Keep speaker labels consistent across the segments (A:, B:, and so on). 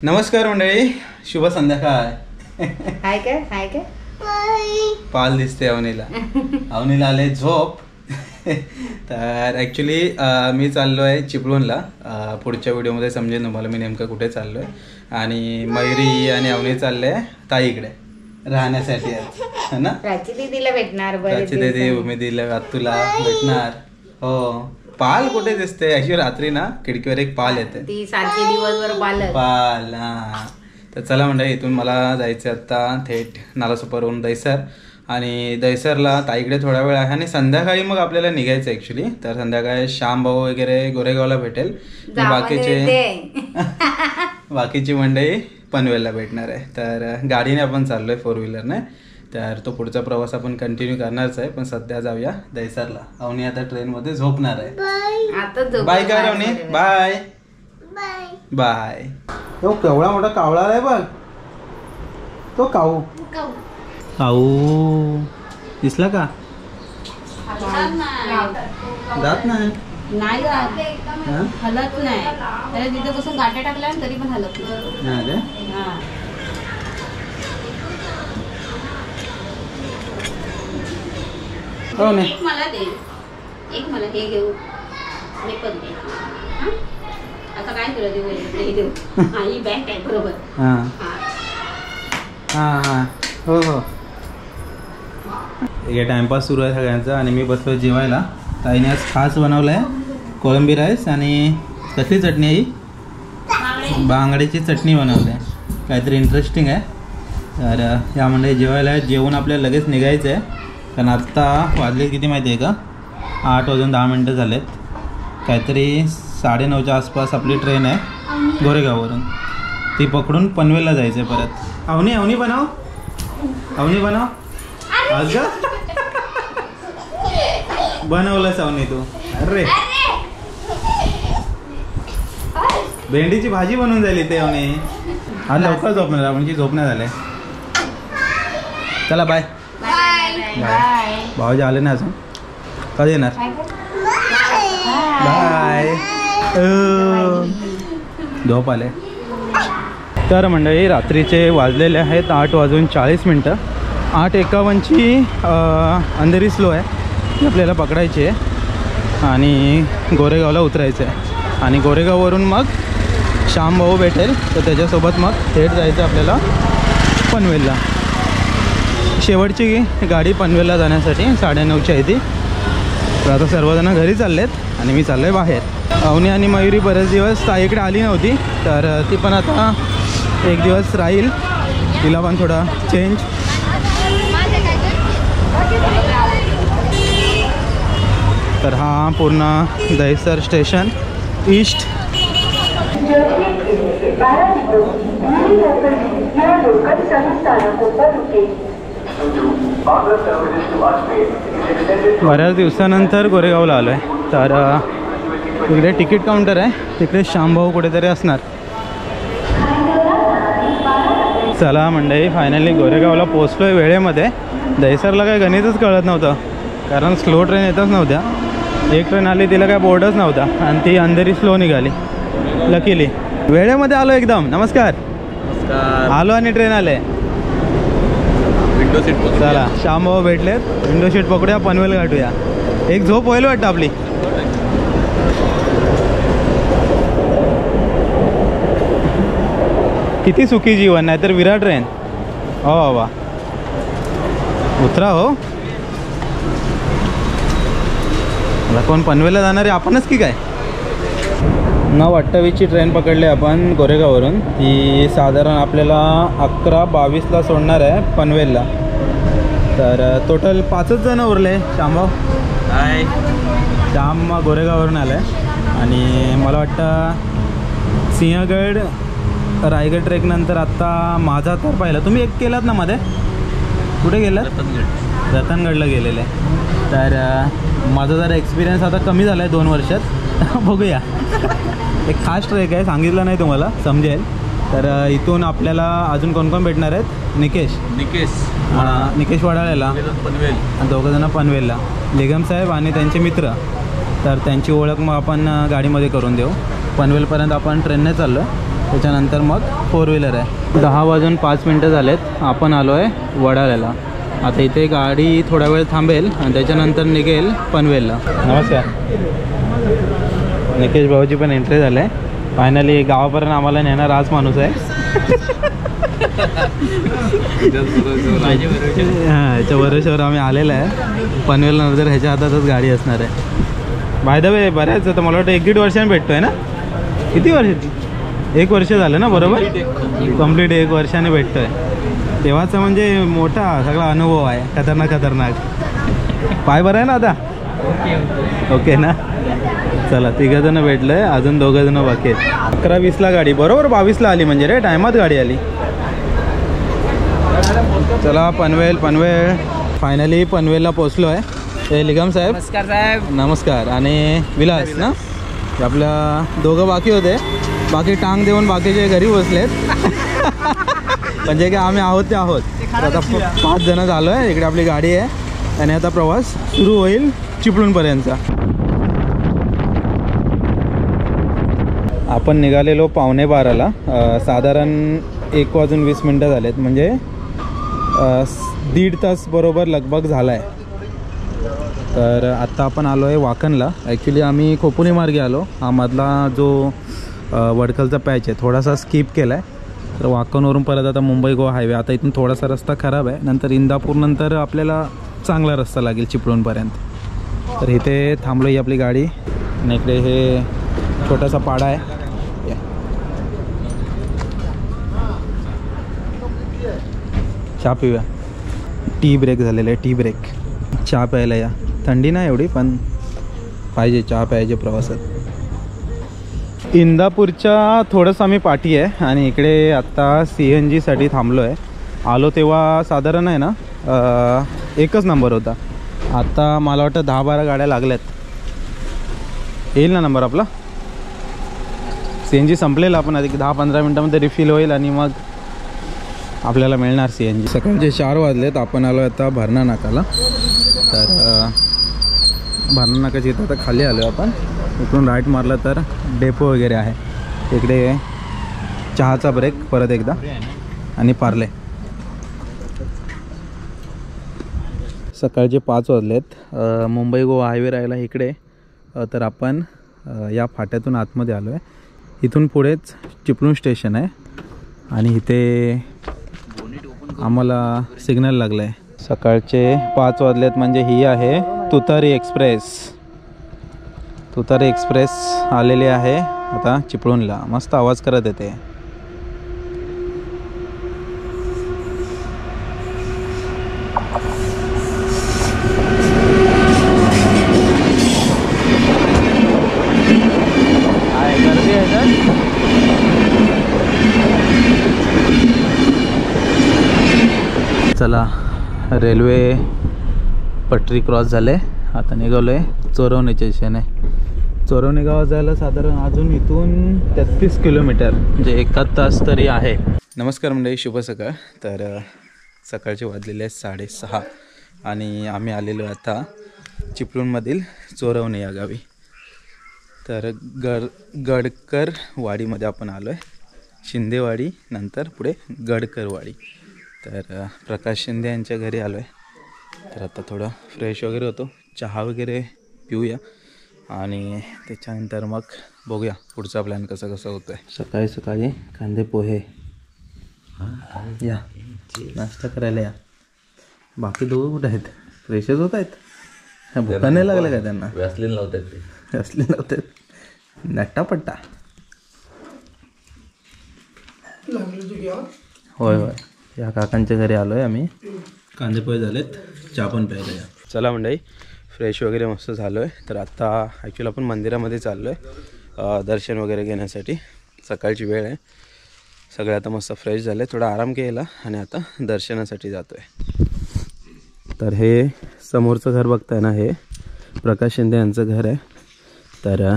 A: नमस्कार मंडळी, शुभ संध्याकाळ.
B: हाय काय हाय काय
A: पाल दिसते अवनीला. अवनीला आले झोप. तर ॲक्च्युली मी चाललो आहे चिपळूणला. पुढच्या व्हिडिओमध्ये समजेल तुम्हाला मी नेमकं कुठे चाललो आहे. आणि मयुरी आणि अवनी चालले ताईकडे राहण्यासाठी है ना.
B: प्राची दीदीला भेटणार.
A: प्राची दीदी उमेदीला तुला भेटणार. हो, पाल कुठे दिसते ॲक्च्युली रात्री ना खिडकीवर एक पाल येते
B: ती सारखी दिवसभर
A: पाल. हा, तर चला मंडळी, इथून मला जायचं आता थेट नालासोपारहून दहिसर. आणि दहिसरला ताईकडे थोडा वेळ आहे आणि संध्याकाळी मग आपल्याला निघायचं ॲक्च्युली. तर संध्याकाळी श्याम भाऊ वगैरे गोरेगावला भेटेल. बाकीची मंडळी पनवेलला भेटणार आहे. तर गाडीने आपण चाललोय 4 व्हीलरने. तर तो पुढचा प्रवास आपण कंटिन्यू करणारच आहे. पण सध्या जाऊया दहिसरला. अवनी आता ट्रेनमध्ये झोपणार आहे. बाय कर अवनी. Bye bye. तो केवढा मोठा कावळा आहे बघ. तो काऊ दिसला का? जात नाही
B: हलत नाही. त्याला तिथे बसून गाठ्या टाकल्या तरी पण हलत नाही. एक मला दे, एक मला हे घेऊ, मी पण दे. आता काय तुला देऊ? हे देऊ. हा, ही बॅग आहे बरोबर.
A: हा हा हा, हो हो. एक टाइमपास सुरू आहे सगळ्यांचा. आणि मी बसलो जेवायला. ताईने आज खास बनवलं आहे कोळंबी राईस. आणि कसली चटणी आहे ही? बांगड्याची चटणी बनवली आहे. काहीतरी इंटरेस्टिंग आहे. तर या मंडळी जेवायला जेवून आपल्याला लगेच निघायचं आहे. कारण आत्ता वाजले किती माहिती आहे का? 8 वाजून 10 मिनटं झालेत. काहीतरी 9:30च्या आसपास आपली ट्रेन आहे गोरेगाववरून. ती पकडून पनवेलला जायचं आहे परत. अवनी अवनी बनव, अवनी बनव. अगं बनवलंच अवनी तू. अरे भेंडीची भाजी बनवून झाली ते अवनी. हा लवकर झोपणार, म्हणजे झोपण्यात झालंय. चला बाय. भाऊजी आले ना अजून. कधी येणार? बाय. झोप आले. तर मंडळी, रात्रीचे वाजलेले आहेत 8 वाजून 40 मिनटं. 8:51ची अंधेरी स्लो आहे ती आपल्याला पकडायची आहे. आणि गोरेगावला उतरायचं आहे. आणि गोरेगाववरून मग श्याम भाऊ भेटेल. तर त्याच्यासोबत मग थेट जायचं आपल्याला पनवेलला. शेवटची गाडी पनवेलला जाण्यासाठी 9:30ची आहे ती. तर आता सर्वजण घरी चाललेत आणि मी चाललो आहे बाहेर. अवनी आणि मयुरी बरेच दिवस ताईकडे आली नव्हती. तर ती पण आता एक दिवस राहील. तिला पण थोडा चेंज. तर हा पूर्ण दहिसर स्टेशन ईस्ट. बऱ्याच दिवसानंतर गोरेगावला आलो आहे. तर तिकडे तिकीट काउंटर आहे, तिकडे श्यामभाऊ कुठेतरी असणार. चला मंडळी, फायनली गोरेगावला पोचलो आहे वेळेमध्ये. दहिसरला काय गणितच कळत नव्हतं, कारण स्लो ट्रेन येतच नव्हत्या. एक ट्रेन आली, तिला काय बोर्डच नव्हता आणि ती अंधेरी स्लो निघाली. लकीली वेळेमध्ये आलो एकदम. नमस्कार. आलो आणि ट्रेन आले. Window seat. चला, श्यामभाऊ भेटलेत. विंडो सीट पकडूया, पनवेल गाठूया. एक झोप होईल वाटतं आपली. किती सुखी जीवन, नाही तर विराट ट्रेन. हो बाबा, उतरा हो. मला कोण पनवेलला जाणार आहे? आपणच की काय? 9:28ची ट्रेन पकडली आपण गोरेगाववरून. ती साधारण आपल्याला 11:22ला सोडणार आहे पनवेलला. तर टोटल 5च जण उरले. श्यामभाऊ हाय. श्याम गोरेगाववरून आलं आहे. आणि मला वाटतं सिंहगड रायगड ट्रेकनंतर आत्ता माझा तर पाहिला. तुम्ही एक केलात ना मध्ये? कुठे गेलात? रतनगडला गेलेलं आहे. तर माझा जरा एक्सपिरियन्स आता कमी झाला आहे 2 वर्षात. बघूया. एक खास ट्रेक आहे, सांगितलं नाही तुम्हाला, समजेल. तर इथून आपल्याला अजून कोण कोण भेटणार आहेत? निकेश वडाळ्याला, पनवेल, आणि 2 जण पनवेलला. लेगम साहेब आणि त्यांचे मित्र. तर त्यांची ओळख मग आपण गाडीमध्ये करून देऊ. पनवेलपर्यंत आपण ट्रेनने चाललो. त्याच्यानंतर मग 4 व्हीलर आहे. 10 वाजून 5 मिनटं झालेत. आपण आलो आहे वडाळ्याला. आता इथे गाडी थोडा वेळ थांबेल आणि त्याच्यानंतर निघेल पनवेलला. नमस्कार. निकेश भाऊची पण एंट्री झाली आहे. फायनली गावापर्यंत आम्हाला नेणार आज माणूस आहे. हां, ह्याच्या भरोश्यावर आम्ही आलेलं आहे. पनवेलला नंतर ह्याच्या हातातच गाडी असणार आहे. बाय द वे बऱ्याच आता मला वाटतं 1-1.5 वर्षांनी भेटतो आहे ना. किती वर्ष? 1 वर्ष झालं ना बरोबर. कंप्लीट 1 वर्षाने भेटतो आहे. तेव्हाचा म्हणजे मोठा सगळा अनुभव आहे. खतरनाक. पाय बरं आहे ना आता? ओके ना. चला 3 जण भेटलं आहे. अजून 2 जण बाकी आहेत. 11:20ला गाडी बरोबर 22ला आली म्हणजे रे टायमात गाडी आली. चला पनवेल फायनली पनवेलला पोचलो आहे. हे लिगम साहेब.
C: नमस्कार साहेब.
A: नमस्कार. आणि विलास ना आपल्या 2 बाकी होते. बाकी टांग देऊन बाकीचे घरी बसलेत. म्हणजे काय आम्ही आहोत ते आहोत. आता 5 जण झालो आहे. इकडे आपली गाडी आहे आणि आता प्रवास सुरू होईल चिपळूणपर्यंतचा. आपण निघालेलो 11:15ला. साधारण 1:20 झालेत. म्हणजे 1.5 तास बरोबर लगभग झाला आहे. तर आत्ता आपण आलो आहे वाकणला. ॲक्च्युली आम्ही खोपोली मार्गे आलो. हा मधला जो वडखलचा पॅच आहे थोडासा स्किप केला आहे. तर वाकणवरून परत आता मुंबई गोवा हायवे. आता इथून थोडासा रस्ता खराब आहे. नंतर इंदापूर नंतर आपल्याला चांगला रस्ता लागेल चिपळूणपर्यंत. तर इथे थांबलो ही आपली गाडी. आणि इकडे हे छोटासा पाडा आहे. चहा पिऊया. टी ब्रेक झालेला आहे. Tea break. चहा प्यायला या. थंडी नाही एवढी पण पाहिजे चहा प्यायचे प्रवासात. इंदापूरच्या थोडंसं आम्ही पाठी आहे आणि इकडे आत्ता CNGसाठी थांबलो आहे. आलो तेव्हा साधारण आहे ना 1च नंबर होता. आता मला वाटतं 10-12 गाड्या लागल्यात. येईल ना नंबर आपला. CNG संपलेला. आपण आधी 10-15 मिनटामध्ये रिफिल होईल आणि मग आपल्याला मिळणार CNG. सकाळचे 4 वाजलेत. आपण आलो आता भरणा नाकाला. तर भरणा नाकाची इथं आता खाली आलो आपण. इकडून राईट मारलं तर डेपो वगैरे आहे. इकडे चहाचा ब्रेक परत एकदा आणि पार्ले. सकाळचे 5 वाजलेत. मुंबई गोवा हायवे राहिला इकडे. तर आपण या फाट्यातून आतमध्ये आलो आहे. इथून पुढेच चिपळूण स्टेशन आहे आणि इथे आम्हाला सिग्नल लागलं आहे. सकाळचे 5 वाजलेत म्हणजे ही आहे तुतारी एक्सप्रेस आलेली आहे आता चिपळूणला. मस्त आवाज करत येते. गर्दी आहे तर चला रेल्वे पटरी क्रॉस झाले. आता निघालो आहे चोरवणीच्या दिशेने. चोरवणी गावात जायला साधारण अजून इथून 33 किलोमीटर म्हणजे 1 तास तरी आहे. नमस्कार मंडळी, शुभ सकाळ. तर सकाळचे वाजलेले आहेत 6:30 आणि आम्ही आलेलो आता चिपळूणमधील चोरवणी या गावी. तर गडकर वाडीमध्ये आपण आलो आहे. शिंदेवाडी नंतर पुढे गडकरवाडी. तर प्रकाश शिंदे यांच्या घरी आलो आहे. तर आता थोडं फ्रेश वगैरे होतो. चहा वगैरे पिऊया आणि त्याच्यानंतर मग बघूया पुढचा प्लॅन कसा होतो आहे. सकाळी सकाळी कांदे पोहे या नाश्ता करायला या. बाकी दोघं कुठे आहेत? फ्रेशच होत आहेत. भुका नाही लागलं का त्यांना?
C: व्यासलीन लावतात
A: नट्टापट्टा. होय या काकांच्या घरी आलो आहे आम्ही. कांदे पोहे झालेत. चहा पण प्यायला या. चला मंडळी, फ्रेश वगैरे मस्त झालो आहे. तर आत्ता ॲक्च्युली आपण मंदिरामध्ये चाललो आहे दर्शन वगैरे घेण्यासाठी. सकाळची वेळ आहे. सगळे आता मस्त फ्रेश झाले. थोडा आराम केला आणि आता दर्शनासाठी जातो आहे. तर हे समोरचं घर बघताय ना, हे प्रकाश शिंदे यांचं घर आहे. तर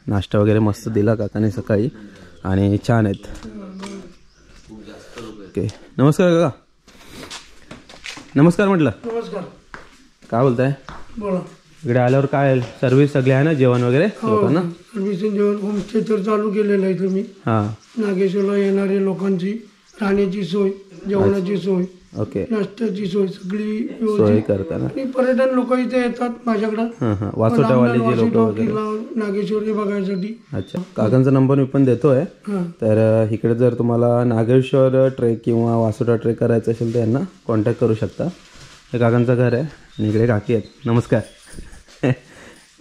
A: नाश्ता वगैरे मस्त दिला काकाने सकाळी आणि छान आहेत. ओके, नमस्कार काका. नमस्कार म्हटलं.
D: नमस्कार.
A: काय बोलताय?
D: बोला.
A: इकडे आल्यावर काय सर्व्हिस सगळी आहे ना, जेवण वगैरे लोकांना?
D: सर्व्हिस जेवण होमस्टे तर चालू केलेलं आहे तुम्ही.
A: हां
D: नागेश्वरला येणाऱ्या लोकांची राहण्याची सोय, जेवणाची सोय,
A: ओके,
D: नाश्त्याची सोय सगळी
A: सोय
D: व्यवस्थित.
A: करता ना?
D: आणि पर्यटन लोक इथे येतात माझ्याकडं.
A: हां हां, वासोटावाले जे लोक वगैरे.
D: नागेश्वर हे बघायसाठी.
A: अच्छा, काकांचा नंबर मी पण देतोय.
D: हां
A: तर इकडे जर तुम्हाला नागेश्वर ट्रेक किंवा वासोटा ट्रेक करायचं असेल तर यांना कॉन्टॅक्ट करू शकता. हे काकांचं घर आहे आणि इकडे काकी आहेत. नमस्कार.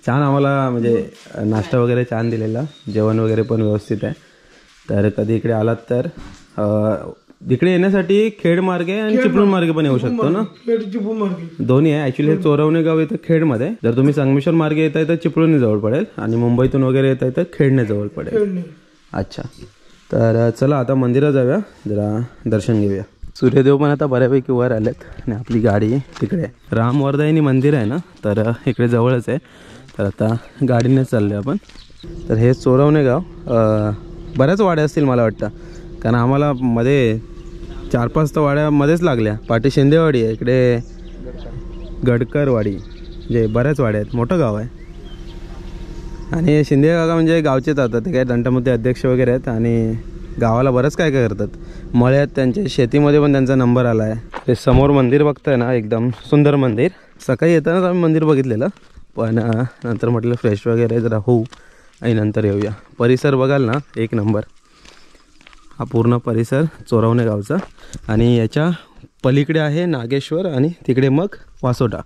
A: छान आम्हाला म्हणजे नाश्ता वगैरे छान दिलेला, जेवण वगैरे पण व्यवस्थित आहे. तर कधी इकडे आलात तर इकडे येण्यासाठी खेड मार्गे आणि चिपळूण मार्गे पण येऊ शकतो ना? दोन्ही आहे ॲक्च्युली. हे चोरवणे गाव येतं खेडमध्ये. जर तुम्ही संगमेश्वर मार्गे येत आहे तर चिपळूणने जवळ पडेल आणि मुंबईतून वगैरे येत आहे तर खेडने जवळ पडेल. अच्छा, तर चला आता मंदिरात जाऊया, जरा दर्शन घेऊया. सूर्यदेव पण आता बऱ्यापैकी वर आलेत आणि आपली गाडी तिकडे रामवर्धायनी मंदिर आहे ना, तर इकडे जवळच आहे. तर आता गाडीनेच चाललो आपण. तर हे चोरवणे गाव बऱ्याच वाड्या असतील मला वाटतं, कारण आम्हाला मध्ये 4-5 तर वाड्यामध्येच लागल्या. पाटी शिंदेवाडी आहे, इकडे गडकरवाडी, जे बऱ्याच वाड्या आहेत. मोठं गाव आहे. आणि शिंदे काका म्हणजे गावचेच आता, ते काय दंतमते अध्यक्ष वगैरे आहेत आणि गावाला बरंच काय काय करतात. मळे आहेत त्यांचे, शेतीमध्ये पण त्यांचा नंबर आला आहे. ते समोर मंदिर बघताय ना, एकदम सुंदर मंदिर. सकाळी येतानाच आम्ही मंदिर बघितलेलं, पण नंतर म्हटलं फ्रेश वगैरे जरा होऊ आणि नंतर येऊया. परिसर बघाल ना, एक नंबर. हा पूर्ण परिसर चोरवणे गावचा. आणि याच्या पलीकडे आहे नागेश्वर आणि तिकडे मग वासोटा.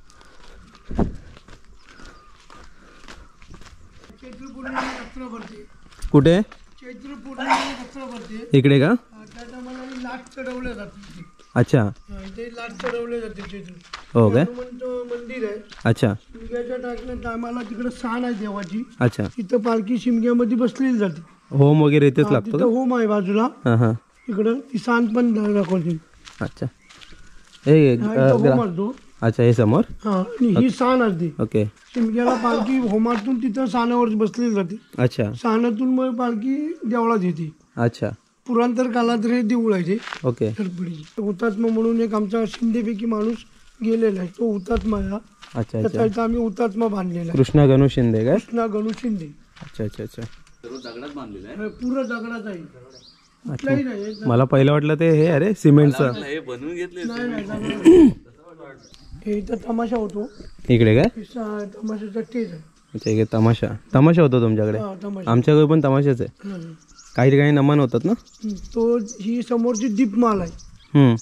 A: कुठे? इकडे का? अच्छा, हो काय?
D: मंदिर आहे.
A: अच्छा,
D: शिमग्याच्या टायमाला तिकडे सान आहे देवाची.
A: अच्छा,
D: तिथं पालखी शिमग्यामध्ये बसलेली जाते.
A: होम वगैरे इथेच लागतो का?
D: होम आहे बाजूला.
A: हां हां,
D: इकडं ती सान पण दाखवते.
A: अच्छा. हे
D: होम असतो.
A: अच्छा, हे समोर.
D: हा, आणि ही सान असते.
A: ओके,
D: शिमग्याला पालखी होमातून तिथं सानावर बसलेली जाते.
A: अच्छा,
D: सानातून मग पालखी देवळात येते.
A: अच्छा,
D: पुरांतर काळात हे देऊळ आहे ते
A: ओके.
D: गणपतीचे. हुतात्मा म्हणून एक आमचा शिंदेपैकी माणूस गेलेला आहे, तो हुतात्मा आहे.
A: अच्छा
D: त्याचा
A: अच्छा,
D: इथं आम्ही हुतात्मा बांधलेला आहे.
A: कृष्णा गणू शिंदे काय?
D: कृष्णा गणू शिंदे.
A: अच्छा अच्छा अच्छा,
D: पुरं दगडाच आहे. कुठलाही नाही.
A: मला पहिलं वाटलं ते हे अरे सिमेंटचं.
D: नाही नाही, हे इथं तमाशा होतो.
A: इकडे काय?
D: तमाशाचा स्टेज आहे.
A: अच्छा, इकडे तमाशा होतो तुमच्याकडे?
D: हा, तमाशा.
A: आमच्याकडे पण तमाशाच आहे.
D: हं.
A: काही ठिकाणी नमन होतात ना.
D: तो ही समोरची दीपमाल आहे.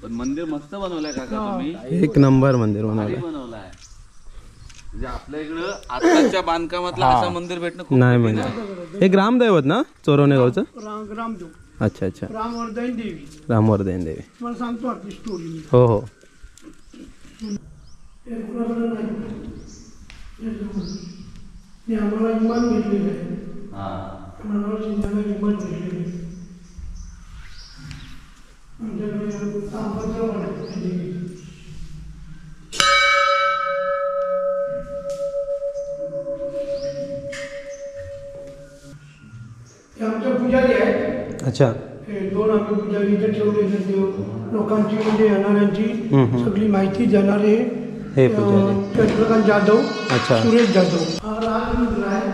C: पण मंदिर मस्त बनवलंय काका तुम्ही.
A: एक नंबर मंदिर बनवलं.
C: बनवलाय म्हणजे आपल्या इकडं आताच्या बांधकामातलं असं मंदिर भेटणं खूप
A: नाही म्हणजे हे ग्रामदैवत ना चोरवणे गावचं?
D: रामदेव,
A: अच्छा अच्छा,
D: रामवर्धायन देवी.
A: रामवर्धन देवी.
D: मला सांगतो आपली स्टोरी.
A: हो हो,
D: आम्हाला इमान भेटलेलं आहे.
C: हा.
D: आम्हाला शिंद्याला इमान भेटलेलं आहे. आमच्याकडे तांबाचं वाटतं. हे आमच्या पुजारी आहेत.
A: अच्छा,
D: हे 2 आम्ही पुजारी इथे ठेवलेले. लोकांची म्हणजे येणाऱ्यांची सगळी माहिती देणारे
A: हे पुजारी.
D: चंद्रकांत जाधव,
A: अच्छा,
D: सुरेश जाधव. हा राजमुद्रा आहे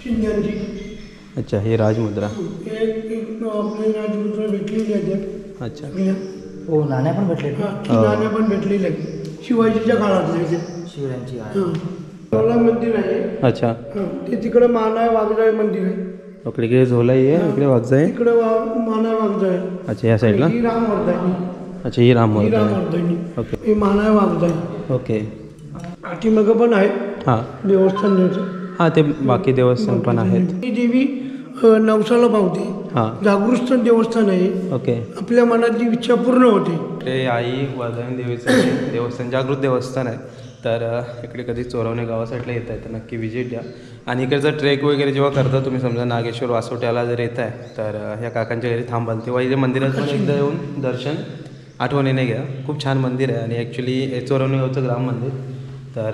D: शिंद्यांची.
A: अच्छा, हे राजमुद्रा.
D: एक आपले राजमुद्रा भेटलेली आहे.
A: अच्छा,
E: हो, नाण्या पण भेटले.
D: नाण्या पण भेटलेल्या आहेत शिवाजीच्या काळातले.
E: शिवरायांची
D: मंदिर आहे.
A: अच्छा,
D: ते तिकडे मानाय वाघजाय मंदिर आहे.
A: इकडे झोलाई आहे, इकडे वाघजाई.
D: तिकडे मानाय वाघजाय.
A: अच्छा, या साईडला.
D: ही रामवर्धायनी.
A: अच्छा, ही रामवर्धन.
D: रामवर्धायनी.
A: ओके
D: हे मानाय वाघजाय.
A: ओके.
D: पाठीमागं पण आहे
A: हां
D: देवस्थान.
A: हां, ते बाकी देवस्थान पण आहेत.
D: ही देवी नवसाला पावते.
A: हां,
D: जागृत देवस्थान आहे.
A: ओके.
D: आपल्या मनातली इच्छा पूर्ण होते.
A: ते आई वर्धायन देवीचं देवस्थान, जागृत देवस्थान आहे. तर इकडे कधी चोरवणे गावासाईडला येत आहे तर नक्की विजिट द्या. आणि इकडे जर ट्रेक वगैरे जेव्हा करता तुम्ही, समजा नागेश्वर वासोट्याला जर येत आहे तर ह्या काकांच्या घरी थांबाल तेव्हा इथे मंदिरात पण एकदा येऊन दर्शन आठवणीने घ्या. खूप छान मंदिर आहे आणि ॲक्च्युली चोरवणे गावचं ग्राम मंदिर. तर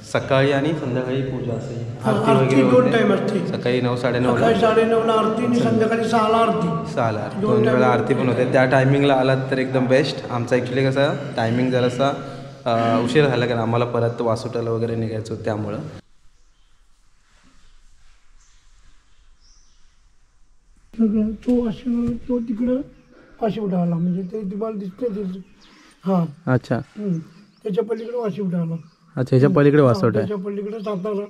A: सकाळी आणि संध्याकाळी पूजा असते, आरती
D: आरती
A: वगैरे
D: 2 टाइम
A: होते.
D: असते.
A: सकाळी 9-9:30ला,
D: सकाळी 9:30ला आरती आणि संध्याकाळी 6ला आरती.
A: 6ला 2 वेळा आरती पण होते. त्या टायमिंगला आलात तर एकदम बेस्ट. आमचा ॲक्च्युली कसा टायमिंग जरासा उशीर झाला कारण आम्हाला परत वासोटाला वगैरे निघायचं होतं त्यामुळं.
D: सगळं तो तिकडं वाशिवड आला म्हणजे ते तुम्हाला दिसते हां
A: अच्छा
D: त्याच्या पलीकडे वाशिवड आला.
A: अच्छा ह्याच्या पलीकडे वासोटा आहे.
D: त्याच्या पलीकडे सातारा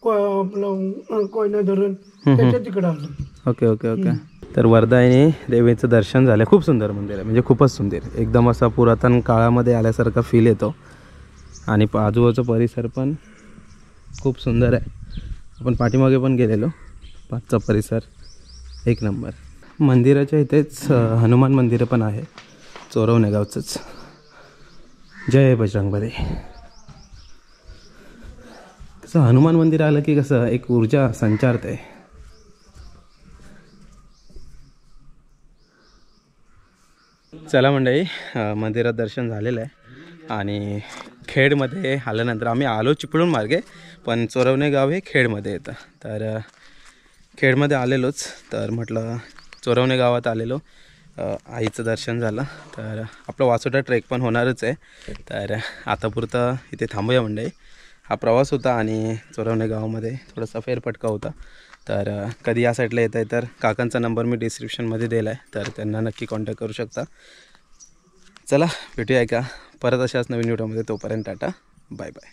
D: आपलं कोयना धरण त्याच्या तिकडे आलं.
A: Okay okay okay. तर वरदायिनी देवीचं दर्शन झालं. खूप सुंदर मंदिर आहे म्हणजे खूपच सुंदर, एकदम असा पुरातन काळामध्ये आल्यासारखा फील येतो आणि आजूबाजूचा परिसर पण खूप सुंदर आहे. आपण पाठीमागे पण गेलेलो, पाचचा परिसर एक नंबर. मंदिराच्या इथेच हनुमान मंदिर पण आहे चोरवणे गावचंच. जय बजरंगबली. कसं हनुमान मंदिर आलं की कसं एक ऊर्जा संचारते. चला मंडळी, मंदिरात दर्शन झालेलं आहे आणि खेडमध्ये आल्यानंतर आम्ही आलो चिपळूण मार्गे, पण चोरवणे गाव हे खेडमध्ये येतं. तर खेडमध्ये आलेलोच, तर म्हटलं चोरवणे गावात आलेलो, आईचं दर्शन झालं. तर आपला वासोटा ट्रेक पण होणारच आहे. तर आतापुरतं इथे थांबूया मंडळी. हा प्रवास होता आणि चोरवणे गावामध्ये थोडासा फेरफटका होता. तर कधी या साईडला येत आहे तर काकांचा नंबर मी डिस्क्रिप्शनमध्ये दिला आहे, तर त्यांना नक्की कॉन्टॅक्ट करू शकता. चला भेटूया का परत अशाच नवीन व्हिडिओमध्ये. तोपर्यंत टाटा, बाय बाय.